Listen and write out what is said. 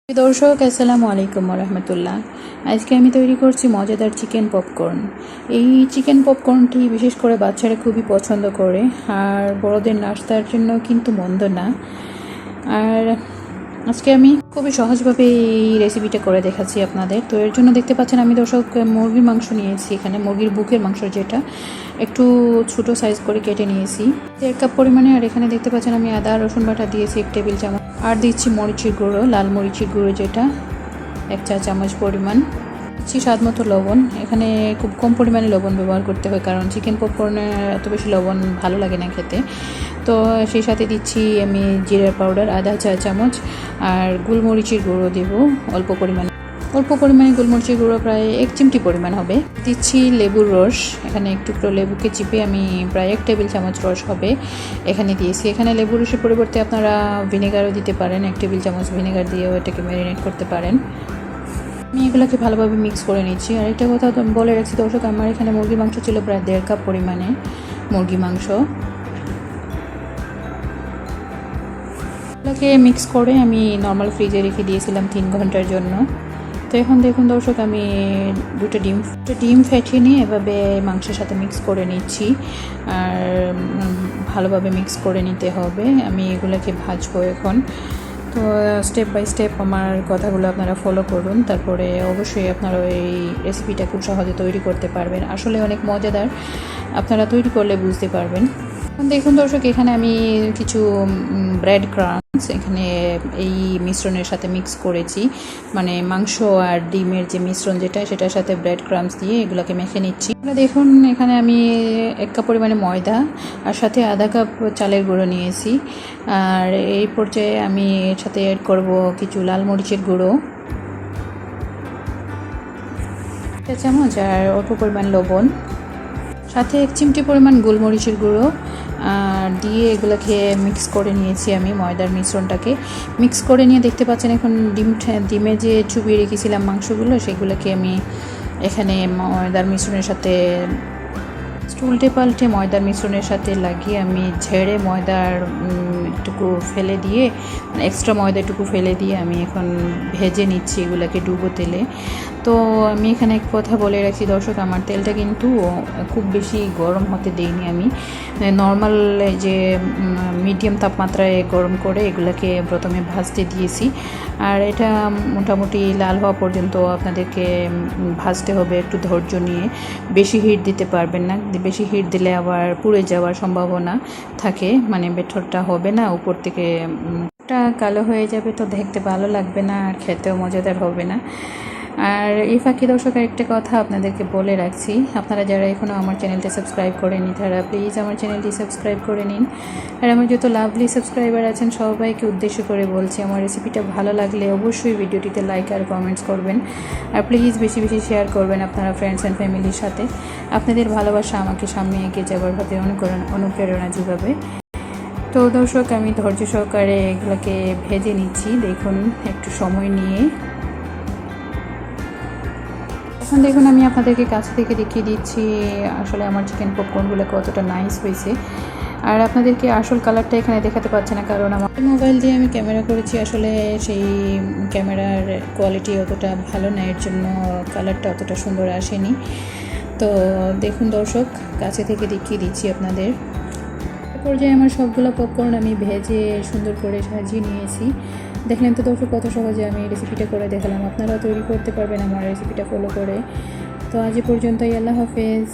দর্শক আসসালামু আলাইকুম রহমতুল্লাহ। আজকে আমি তৈরি করছি মজাদার চিকেন পপকর্ন। এই চিকেন পপকর্নটি বিশেষ করে বাচ্চারা খুবই পছন্দ করে, আর বড়দের নাস্তার জন্য কিন্তু মন্দ না। আর আজকে আমি খুবই সহজভাবে এই রেসিপিটা করে দেখাচ্ছি আপনাদের। তো এর জন্য দেখতে পাচ্ছেন আমি দর্শক মুরগির মাংস নিয়েছি, এখানে মুরগির বুকের মাংস, যেটা একটু ছোটো সাইজ করে কেটে নিয়েছি 1 কাপ পরিমাণে। আর এখানে দেখতে পাচ্ছেন আমি আদা রসুন বাটা দিয়েছি 1 টেবিল চামচ, আর দিচ্ছি মরিচের গুঁড়ো, লাল মরিচের গুঁড়ো যেটা 1 চা চামচ পরিমাণ, দিচ্ছি স্বাদ মতো লবণ। এখানে খুব কম পরিমাণে লবণ ব্যবহার করতে হয়, কারণ চিকেন পপকর্নে এত বেশি লবণ ভালো লাগে না খেতে। তো সেই সাথে দিচ্ছি আমি জিরার পাউডার আধা চা চামচ, আর গোলমরিচের গুঁড়ো দেব অল্প পরিমাণে গোলমরিচের গুঁড়ো প্রায় 1 চিমটি পরিমাণ হবে। দিচ্ছি লেবুর রস, এখানে একটু লেবুকে চিপে আমি প্রায় 1 টেবিল চামচ রস হবে এখানে দিয়েছি। এখানে লেবুর রসের পরিবর্তে আপনারা ভিনেগারও দিতে পারেন, 1 টেবিল চামচ ভিনেগার দিয়েও এটাকে ম্যারিনেট করতে পারেন। আমি এগুলোকে ভালোভাবে মিক্স করে নিচ্ছি। আর একটা কথা তো বলে রাখছি দর্শক, আমার এখানে মুরগির মাংস ছিল প্রায় 1.5 কাপ পরিমাণে মুরগি মাংস। এগুলোকে মিক্স করে আমি নর্মাল ফ্রিজে রেখে দিয়েছিলাম 3 ঘন্টার জন্য। তো এখন দেখুন দর্শক, আমি দুটো ডিম ফেটিয়ে নিয়ে এভাবে মাংসের সাথে মিক্স করে নিচ্ছি, আর ভালোভাবে মিক্স করে নিতে হবে। আমি এগুলোকে ভাজবো এখন। তো স্টেপ বাই স্টেপ আমার কথাগুলো আপনারা ফলো করুন, তারপরে অবশ্যই আপনারা এই রেসিপিটা খুব সহজে তৈরি করতে পারবেন। আসলে অনেক মজাদার, আপনারা তৈরি করলে বুঝতে পারবেন। দেখুন দর্শক, এখানে আমি কিছু ব্রেড ক্রাম্বস এখানে এই মিশ্রণের সাথে মিক্স করেছি, মানে মাংস আর ডিমের যে মিশ্রণ যেটা, সেটার সাথে ব্রেড ক্রাম্বস দিয়ে এগুলোকে মেখে নিচ্ছি। দেখুন এখানে আমি 1 কাপ পরিমাণে ময়দা আর সাথে আধা কাপ চালের গুঁড়ো নিয়েছি। আর এই পর্যায়ে আমি এর সাথে অ্যাড করব কিছু লাল মরিচের গুঁড়ো 1 চামচ, আর অল্প পরিমাণ লবণ, সাথে 1 চিমটি পরিমাণ গোলমরিচের গুঁড়ো আর দিয়ে এগুলোকে মিক্স করে নিয়েছি। আমি ময়দার মিশ্রণটাকে মিক্স করে নিয়ে দেখতে পাচ্ছেন এখন ডিমে যে চুবিয়ে রেখেছিলাম মাংসগুলো, সেগুলোকে আমি এখানে ময়দার মিশ্রণের সাথে উল্টে পাল্টে ময়দার মিশ্রণের সাথে লাগিয়ে আমি ঝেড়ে ময়দার টুকু ফেলে দিয়ে, এক্সট্রা ময়দাটুকু ফেলে দিয়ে আমি এখন ভেজে নিচ্ছি এগুলোকে ডুবো তেলে। তো আমি এখানে এক কথা বলে রাখছি দর্শক, আমার তেলটা কিন্তু খুব বেশি গরম হতে দেইনি, আমি নর্মাল যে মিডিয়াম তাপমাত্রায় গরম করে এগুলোকে প্রথমে ভাজতে দিয়েছি। আর এটা মোটামুটি লাল হওয়া পর্যন্ত আপনাদেরকে ভাজতে হবে একটু ধৈর্য নিয়ে, বেশি হিট দিতে পারবেন না, বেশি হিট দিলে আবার পুড়ে যাওয়ার সম্ভাবনা থাকে, মানে বেঠরটা হবে না, উপর থেকে কালো হয়ে যাবে, তো দেখতে ভালো লাগবে না আর খেতেও মজাদার হবে না। আর এই ফাঁকি দর্শক একটা কথা আপনাদেরকে বলে রাখছি, আপনারা যারা এখনও আমার চ্যানেলটি সাবস্ক্রাইব করেনি তারা প্লিজ আমার চ্যানেলটি সাবস্ক্রাইব করে নিন। আর আমার যত লাভলি সাবস্ক্রাইবার আছেন সবাইকে উদ্দেশ্য করে বলছি, আমার রেসিপিটা ভালো লাগলে অবশ্যই ভিডিওটিতে লাইক আর কমেন্টস করবেন, আর প্লিজ বেশি বেশি শেয়ার করবেন আপনারা ফ্রেন্ডস অ্যান্ড ফ্যামিলির সাথে। আপনাদের ভালোবাসা আমাকে সামনে এগিয়ে যাবার পথে অনুপ্রেরণা যোগাবে। তো দর্শক, আমি ধৈর্য সহকারে এগুলোকে ভেজে নিচ্ছি, দেখুন একটু সময় নিয়ে। এখন দেখুন আমি আপনাদেরকে কাছ থেকে দেখিয়ে দিচ্ছি আসলে আমার চিকেন পপকর্নগুলো কতটা নাইস হয়েছে। আর আপনাদেরকে আসল কালারটা এখানে দেখাতে পারছে না, কারণ আমার মোবাইল দিয়ে আমি ক্যামেরা করেছি, আসলে সেই ক্যামেরার কোয়ালিটি অতটা ভালো না, এর জন্য কালারটা অতটা সুন্দর আসেনি। তো দেখুন দর্শক, কাছে থেকে দেখিয়ে দিচ্ছি আপনাদের। পর্যায়ে আমার সবগুলো পপকর্ন আমি ভেজে সুন্দর করে সাজিয়ে নিয়েছি। দেখলেন তো দর্শক, কত সহজে আমি রেসিপিটা করে দেখালাম, আপনারাও তৈরি করতে পারবেন আমার রেসিপিটা ফলো করে। তো আজ পর্যন্তই, আল্লাহ হাফেজ।